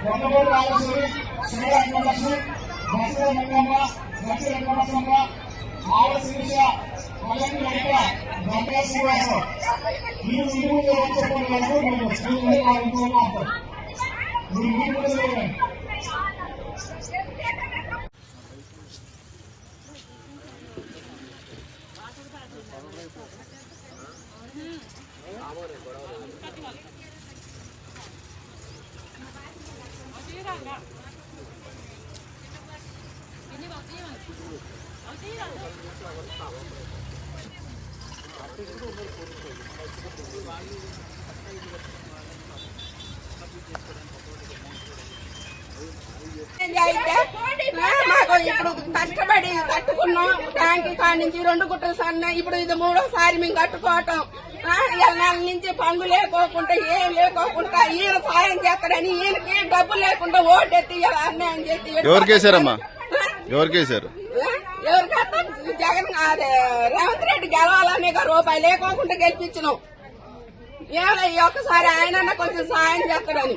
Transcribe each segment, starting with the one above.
కొండమూరు రాజేశ్వరి, శ్రీరంగలక్ష్మి, దశర మంగమ్మ, దశర వెంకటమ్మ, ఆల శిరీష, కళ్యాణి లలిత, దండ శ్రీనివాసరావు. మీరు ఇంటి ముందు చెప్పిన వరకు మీరు స్కూల్ మీరు ఇంటి ముందు లేదండి. మాకు ఇప్పుడు కష్టపడి కట్టుకున్నాం ట్యాంక్ కాడి నుంచి 2 గుట్టలు సన్న ఇప్పుడు ఇది 3వ సారి మేము కట్టుకోవటం. 7 నెలల నుంచి పనులు లేకోకుండా ఏం లేకోకుండా ఈయన సాయం చేస్తాడని ఈయనకి డబ్బులు లేకుండా ఓటెత్తి ఇలా అన్యాయం చేసి ఎవరికేసారమ్మా ఎవరికేసారు ఎవరికైతే జగన్ రేవంత్ రెడ్డి గెలవాలని రూపాయి లేకోకుండా గెలిపించినాం. ఏమైనా ఈ ఒక్కసారి ఆయన కొంచెం సాయం చేస్తాడని.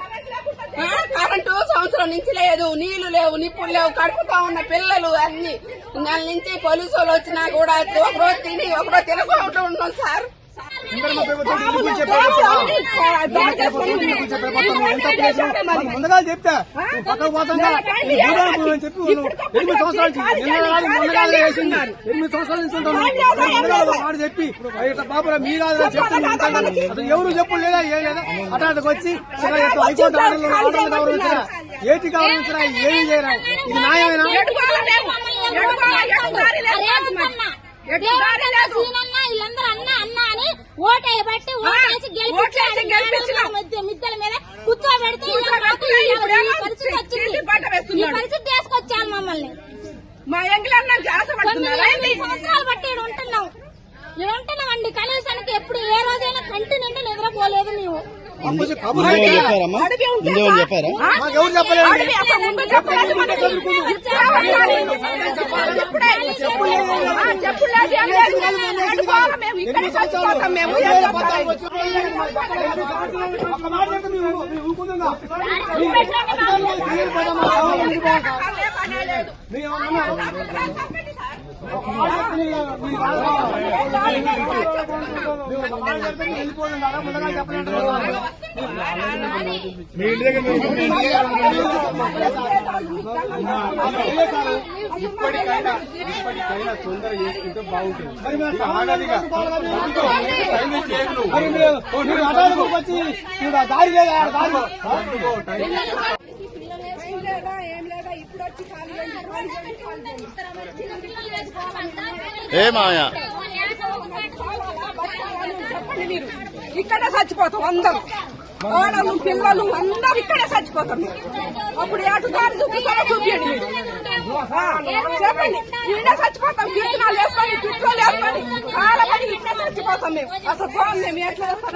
కరెంటు సంవత్సరం నుంచి లేదు, నీళ్లు లేవు, నిప్పులు లేవు, కడుపుతా ఉన్న పిల్లలు అన్ని నెల నుంచి పోలీసు వాళ్ళు వచ్చినా కూడా ఒకరోజు తిని ఒకరోజు తినకుండా ఉన్నాం సార్. ముందుగా చెప్తా పక్కకు పోతుందా చెప్పి 8 సంవత్సరాల వేసింది 8 సంవత్సరాల నుంచి ఉంటాను మాట చెప్పి బాబు మీరు చెప్తాను అసలు ఎవరు చెప్పు లేదా ఏం లేదా హఠాత్తుకు వచ్చి హైకోర్టు ఆర్డర్లు గౌరవించరా ఏటి గౌరవించరా ఏమీ చేయరా ఇది న్యాయమేనా? వీళ్ళందరూ అన్నా అన్నా అని ఓటేయబట్టి ఓటేసి మిద్దెల మీద కూర్చోబెడితే పరిస్థితి తీసుకొచ్చాను మమ్మల్ని. మా ఎంగిలన్న 9 సంవత్సరాలు బట్టి ఇక్కడ ఉంటున్నామండి. కనీసానికి ఎప్పుడు ఏ రోజైనా కంటి నిండి నిద్రపోలేదు మేము. ఇప్పటికైనా తొందర చేసుకుంటే బాగుంటుంది. దారి లేదా ఏ మాయా ఇక్కడే చచ్చిపోతాం అందరూ, ఆడలు పిల్లలు అందరూ ఇక్కడే చచ్చిపోతాం. అప్పుడు ఎటు దారి చూపిస్తారో చూపించండి మీరు చెప్పండి. ఈయన చచ్చిపోతాం, కిరణాలు వేసుకొని పిట్రోలు వేసుకొని చాలా పని ఇక్కడే చచ్చిపోతాం మేము. అసలు మేము ఎట్లా వేస్తాం